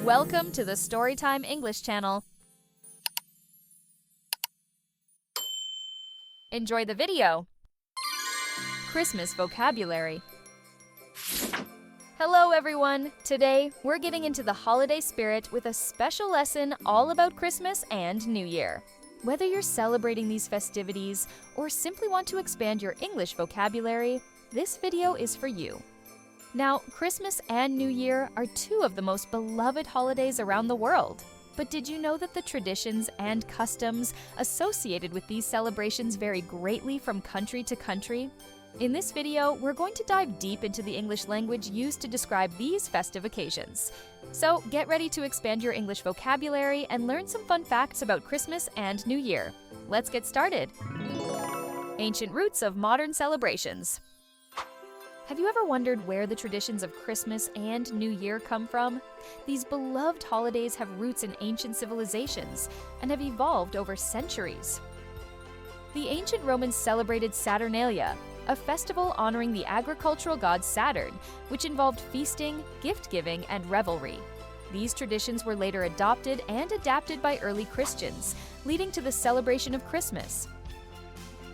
Welcome to the Storytime English channel. Enjoy the video. Christmas vocabulary. Hello everyone! Today, we're getting into the holiday spirit with a special lesson all about Christmas and New Year. Whether you're celebrating these festivities or simply want to expand your English vocabulary, this video is for you. Now, Christmas and New Year are two of the most beloved holidays around the world. But did you know that the traditions and customs associated with these celebrations vary greatly from country to country? In this video, we're going to dive deep into the English language used to describe these festive occasions. So get ready to expand your English vocabulary and learn some fun facts about Christmas and New Year. Let's get started. Ancient roots of modern celebrations. Have you ever wondered where the traditions of Christmas and New Year come from? These beloved holidays have roots in ancient civilizations and have evolved over centuries. The ancient Romans celebrated Saturnalia, a festival honoring the agricultural god Saturn, which involved feasting, gift-giving, and revelry. These traditions were later adopted and adapted by early Christians, leading to the celebration of Christmas.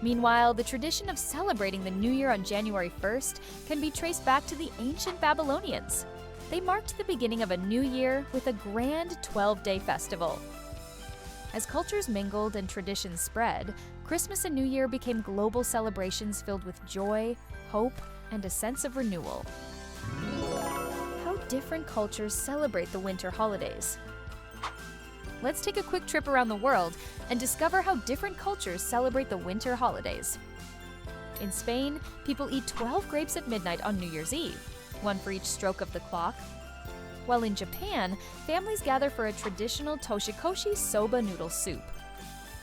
Meanwhile, the tradition of celebrating the New Year on January 1st can be traced back to the ancient Babylonians. They marked the beginning of a new year with a grand 12-day festival. As cultures mingled and traditions spread, Christmas and New Year became global celebrations filled with joy, hope, and a sense of renewal. How different cultures celebrate the winter holidays. Let's take a quick trip around the world and discover how different cultures celebrate the winter holidays. In Spain, people eat 12 grapes at midnight on New Year's Eve, one for each stroke of the clock. While in Japan, families gather for a traditional toshikoshi soba noodle soup.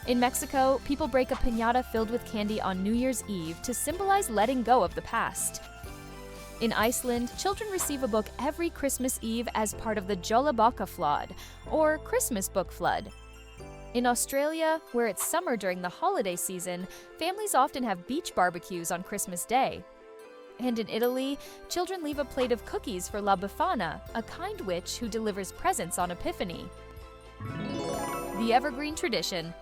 In Mexico, people break a piñata filled with candy on New Year's Eve to symbolize letting go of the past. In Iceland, children receive a book every Christmas Eve as part of the Jólabókaflóð, or Christmas book flood. In Australia, where it's summer during the holiday season, families often have beach barbecues on Christmas Day. And in Italy, children leave a plate of cookies for La Befana, a kind witch who delivers presents on Epiphany. The Evergreen Tradition.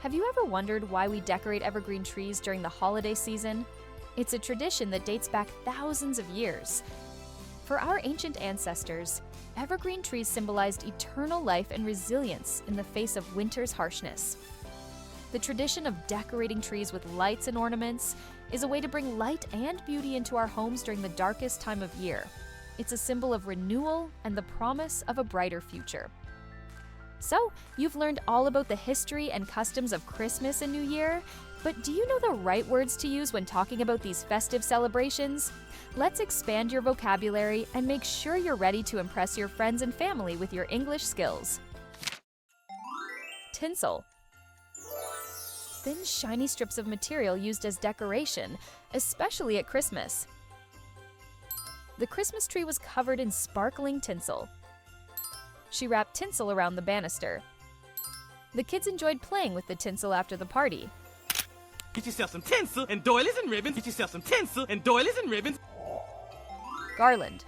Have you ever wondered why we decorate evergreen trees during the holiday season? It's a tradition that dates back thousands of years. For our ancient ancestors, evergreen trees symbolized eternal life and resilience in the face of winter's harshness. The tradition of decorating trees with lights and ornaments is a way to bring light and beauty into our homes during the darkest time of year. It's a symbol of renewal and the promise of a brighter future. So, you've learned all about the history and customs of Christmas and New Year, but do you know the right words to use when talking about these festive celebrations? Let's expand your vocabulary and make sure you're ready to impress your friends and family with your English skills. Tinsel. Thin, shiny strips of material used as decoration, especially at Christmas. The Christmas tree was covered in sparkling tinsel. She wrapped tinsel around the banister. The kids enjoyed playing with the tinsel after the party. Get yourself some tinsel and doilies and ribbons. Get yourself some tinsel and doilies and ribbons. Garland.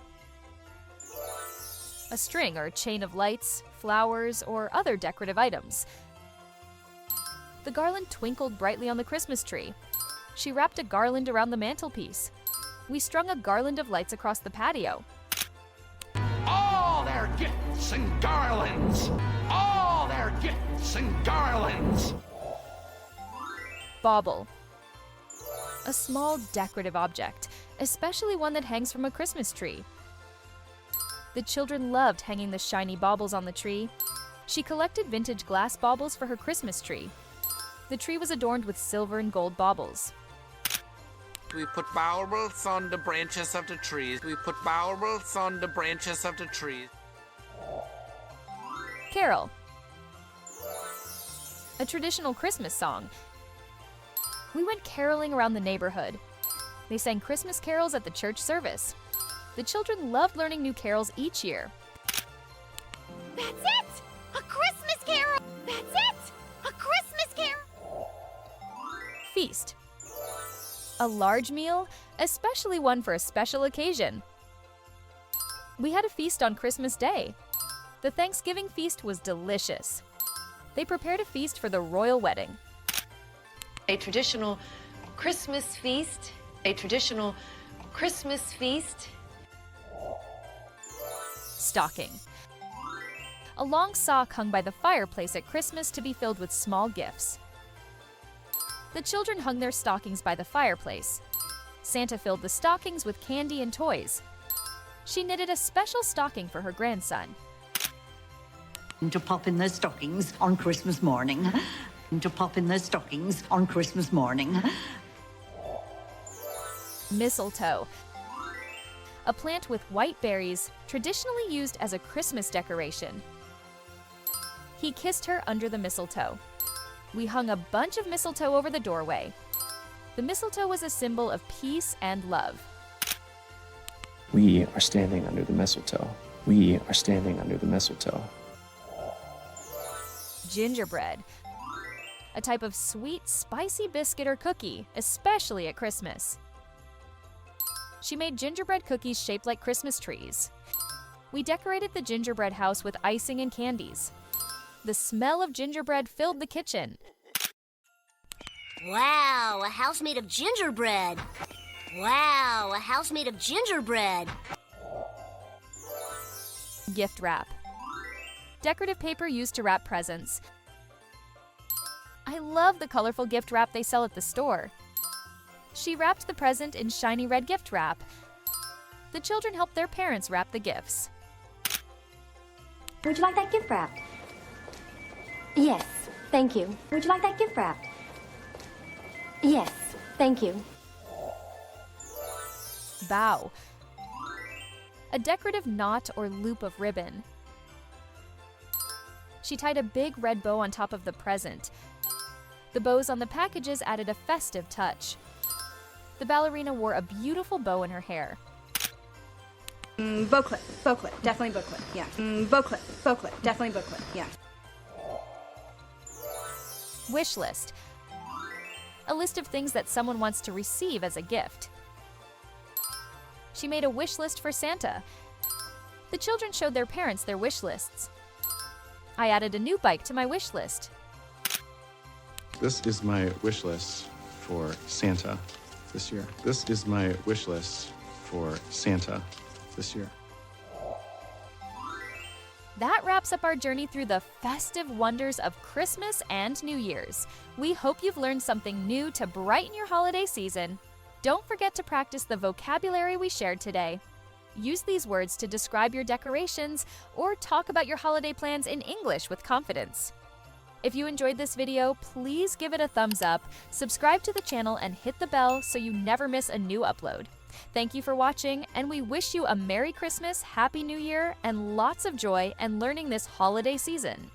A string or chain of lights, flowers, or other decorative items. The garland twinkled brightly on the Christmas tree. She wrapped a garland around the mantelpiece. We strung a garland of lights across the patio. All their gifts and garlands! All their gifts and garlands! Bauble. A small decorative object, especially one that hangs from a Christmas tree. The children loved hanging the shiny baubles on the tree. She collected vintage glass baubles for her Christmas tree. The tree was adorned with silver and gold baubles. We put baubles on the branches of the trees. We put baubles on the branches of the trees. Carol. A traditional Christmas song. We went caroling around the neighborhood. They sang Christmas carols at the church service. The children loved learning new carols each year. That's it! A Christmas carol! That's it! A Christmas carol! Feast. A large meal, especially one for a special occasion. We had a feast on Christmas Day. The Thanksgiving feast was delicious. They prepared a feast for the royal wedding. A traditional Christmas feast. A traditional Christmas feast. Stocking. A long sock hung by the fireplace at Christmas to be filled with small gifts. The children hung their stockings by the fireplace. Santa filled the stockings with candy and toys. She knitted a special stocking for her grandson. To pop in their stockings on Christmas morning. To pop in their stockings on Christmas morning. Mistletoe. A plant with white berries, traditionally used as a Christmas decoration. He kissed her under the mistletoe. We hung a bunch of mistletoe over the doorway. The mistletoe was a symbol of peace and love. We are standing under the mistletoe. We are standing under the mistletoe. Gingerbread. A type of sweet, spicy biscuit or cookie, especially at Christmas. She made gingerbread cookies shaped like Christmas trees. We decorated the gingerbread house with icing and candies. The smell of gingerbread filled the kitchen. Wow, a house made of gingerbread. Wow, a house made of gingerbread. Gift wrap. Decorative paper used to wrap presents. I love the colorful gift wrap they sell at the store. She wrapped the present in shiny red gift wrap. The children helped their parents wrap the gifts. Would you like that gift wrapped? Yes, thank you. Would you like that gift wrapped? Yes, thank you. Bow. A decorative knot or loop of ribbon. She tied a big red bow on top of the present. The bows on the packages added a festive touch. The ballerina wore a beautiful bow in her hair. Bow clip, definitely bow clip, yeah. Bow clip, definitely bow clip, yeah. Wishlist. A list of things that someone wants to receive as a gift. She made a wish list for Santa. The children showed their parents their wish lists. I added a new bike to my wish list. This is my wish list for Santa this year. This is my wish list for Santa this year. That wraps up our journey through the festive wonders of Christmas and New Year's. We hope you've learned something new to brighten your holiday season. Don't forget to practice the vocabulary we shared today. Use these words to describe your decorations or talk about your holiday plans in English with confidence. If you enjoyed this video, please give it a thumbs up, subscribe to the channel, and hit the bell so you never miss a new upload. Thank you for watching, and we wish you a Merry Christmas, Happy New Year, and lots of joy and learning this holiday season.